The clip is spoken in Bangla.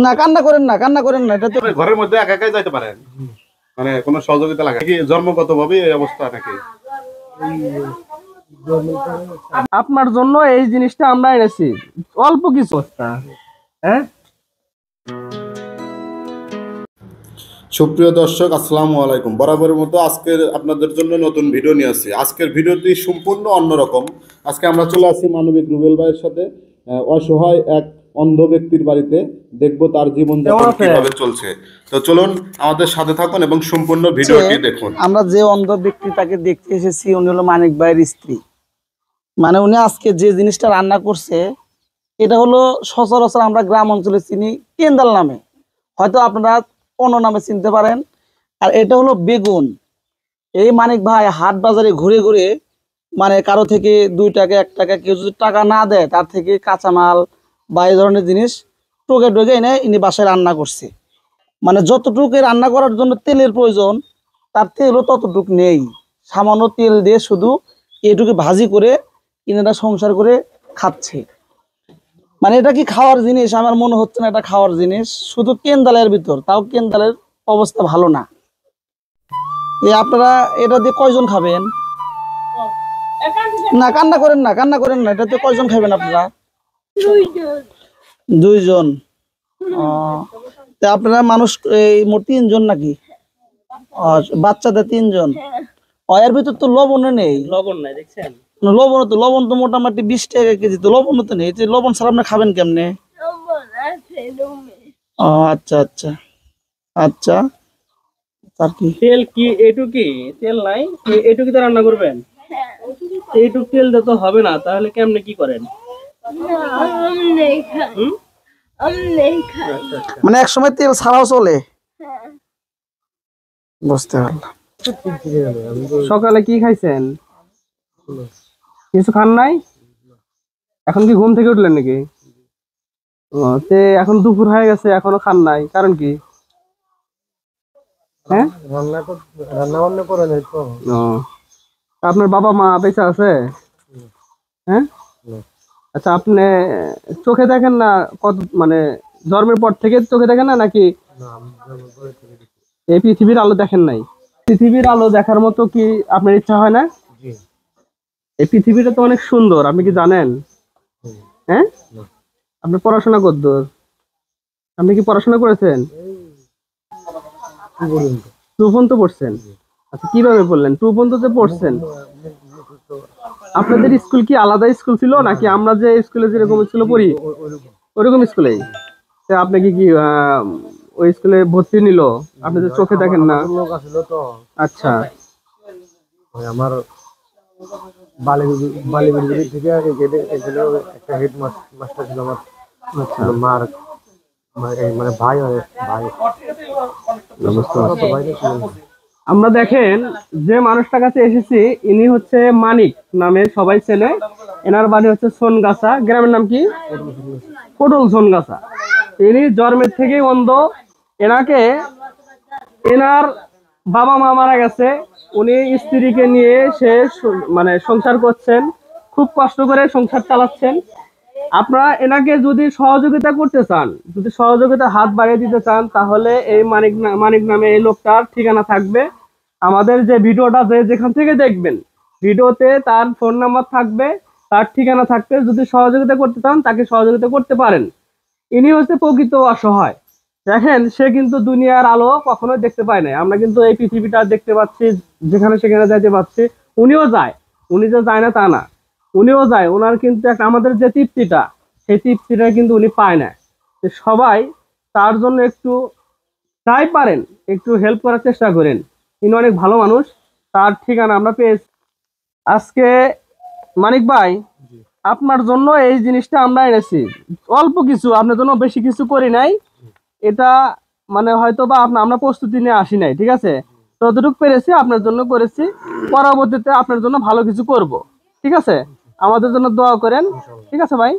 না কান্না করেন না, কান্না করেন না, এটা তো ঘরের মধ্যে একা একাই যাইতে পারেন, মানে কোনো সহযোগিতা লাগে কি? জন্মগতভাবে এই অবস্থা নাকি? আপনার জন্য এই জিনিসটা আমরা এনেছি, অল্প কিছু অবস্থা। হ্যাঁ, সুপ্রিয় দর্শক, আসসালামু আলাইকুম। বরাবরের মতো আজকের আপনাদের জন্য নতুন ভিডিও নিয়ে আসছি। আজকের ভিডিওটি সম্পূর্ণ অন্যরকম। আজকে আমরা চলে আসছি মানবিক রুবেল ভাইয়ের সাথে অসহায় এক অন্ধ ব্যক্তির বাড়িতে, দেখব তার জীবনযাপন কিভাবে চলছে। তো চলুন আমাদের সাথে থাকুন এবং সম্পূর্ণ ভিডিওটি দেখুন। আমরা যে অন্ধ ব্যক্তি তাকে দেখতে এসেছি, উনি হলো মানিক ভাইয়ের স্ত্রী। মানে উনি আজকে যে জিনিসটা রান্না করছে, এটা হলো সচরাচর আমরা গ্রাম অঞ্চলে চিনি কেন্দাল নামে, হয়তো আপনারা অন্য নামে চিনতে পারেন। আর এটা হলো বেগুন। এই মানিক ভাই হাট বাজারে ঘুরে ঘুরে, মানে কারো থেকে 2 টাকা 1 টাকা, কেউ যদি টাকা না দেয় তার থেকে কাঁচামাল বা এই ধরনের জিনিস টোকে টোকে এনে ইনি বাসায় রান্না করছে। মানে যতটুকু রান্না করার জন্য তেলের প্রয়োজন, তার তেলও ততটুকু নেই। সামান্য তেল দিয়ে শুধু এটুকু ভাজি করে ইনারা সংসার করে খাচ্ছে। মানে এটা কি খাওয়ার জিনিস? আমার মনে হচ্ছে না এটা খাওয়ার জিনিস। শুধু কেন্দালের ভিতর, তাও কেন্দালের অবস্থা ভালো না। আপনারা এটা দিয়ে কয়জন খাবেন? না কান্না করেন না, কান্না করেন না, এটা দিয়ে কয়জন খাবেন আপনারা? 2 জন। আপনারা মানুষ এই মোট 3 জন নাকি? বাচ্চাদের 3 জন। এর ভিতর তো লবণও নেই। লবণ নাই দেখছেন? লবণ তো মোটামুটি 20 টাকা কেজি, তো লবণ তো নেই। লবণ ছাড়া আপনি খাবেন কেমনে? আচ্ছা আচ্ছা আচ্ছা। আর কি তেল কি এটুকি? তেল নাই, এটুকি তো রান্না করবেন? এইটুক তেল দিয়ে তো হবে না, তাহলে কেমনে কি করেন? মানে এক সময় তেল ছাড়াও চলে? বুঝতে পারলাম। সকালে কি খাইছেন? কিছু খান নাই? এখন কি ঘুম থেকে উঠলেন নাকি? এখন দুপুর হয়ে গেছে, এখনো খান নাই, কারণ কি? হ্যাঁ, রান্না বান্না করে নাই তো। আপনার বাবা মা বেঁচে আছে? হ্যাঁ, আচ্ছা, আপনি চোখে দেখেন না? কত মানে জন্মের পর থেকে চোখে দেখেন না নাকি এই পৃথিবীর আলো দেখেন নাই? পৃথিবীর আলো দেখার মতো কি আপনার ইচ্ছা হয় না? এই পৃথিবীটা তো অনেক সুন্দর, আপনি কি জানেন? হ্যাঁ, আপনি পড়াশোনা কতদূর? আপনি কি পড়াশোনা করেছেন? 2 পর্যন্ত পড়ছেন? আচ্ছা, কিভাবে পড়লেন? 2 পর্যন্ত যে পড়ছেন, আপনাদের স্কুল কি আলাদা স্কুল ছিল নাকি আমরা যে স্কুলে যেরকম স্কুলে পড়ি ওরকম স্কুলেই? আপনি কি ওই স্কুলে ভর্তি নিল? আপনি যে চোখে দেখেন না? আচ্ছা, আমার বালিগুড়ি থেকে একটা হেড মাস্টার ছিল আমার। আচ্ছা, মার মানে ভাই হয়, ভাই। আমরা দেখেন যে মানুষটার কাছে এসেছি, ইনি হচ্ছে মানিক নামে সবাই চেনে। এনার বাড়ি হচ্ছে সোনগাছা। গ্রামের নাম কি? পটল সোনগাছা। ইনি জন্মের থেকেই অন্ধ। এনাকে এনার বাবা মা মারা গেছে, উনি স্ত্রীকে নিয়ে সে মানে সংসার করছেন, খুব কষ্ট করে সংসার চালাচ্ছেন। আপনারা এনাকে যদি সহযোগিতা করতে চান, যদি সহযোগিতা হাত বাড়িয়ে দিতে চান, তাহলে এই মানিক নামে এই লোকটার ঠিকানা থাকবে। আমাদের যে ভিডিওটা যেখান থেকে দেখবেন, ভিডিওতে তার ফোন নাম্বার থাকবে, তার ঠিকানা থাকবে। যদি সহযোগিতা করতে চান, তাকে সহযোগিতা করতে পারেন। ইনি হচ্ছে প্রকৃত অসহায়। দেখেন, সে কিন্তু দুনিয়ার আলো কখনো দেখতে পায় না। আমরা কিন্তু এই পৃথিবীটা দেখতে পাচ্ছি, যেখানে সেখানে যাইতে পারছি। উনিও যায়, উনি যে যায় না তা না, উনিও যায়। ওনার কিন্তু একটা আমাদের যে তৃপ্তিটা, সেই তৃপ্তিটা কিন্তু উনি পায় না। সবাই তার জন্য একটু যাই পারেন একটু হেল্প করার চেষ্টা করেন। ইনি অনেক ভালো মানুষ, তার ঠিকানা আমরা পেয়েছি। আজকে মানিক ভাই, আপনার জন্য এই জিনিসটা আমরা এনেছি, অল্প কিছু, আপনার জন্য বেশি কিছু করি নাই। এটা মানে হয়তো বা আমরা প্রস্তুতি নিয়ে আসি নাই, ঠিক আছে? যতটুকু পেরেছি আপনার জন্য করেছি। পরবর্তীতে আপনার জন্য ভালো কিছু করব, ঠিক আছে? আমাদের জন্য দোয়া করেন, ঠিক আছে ভাই?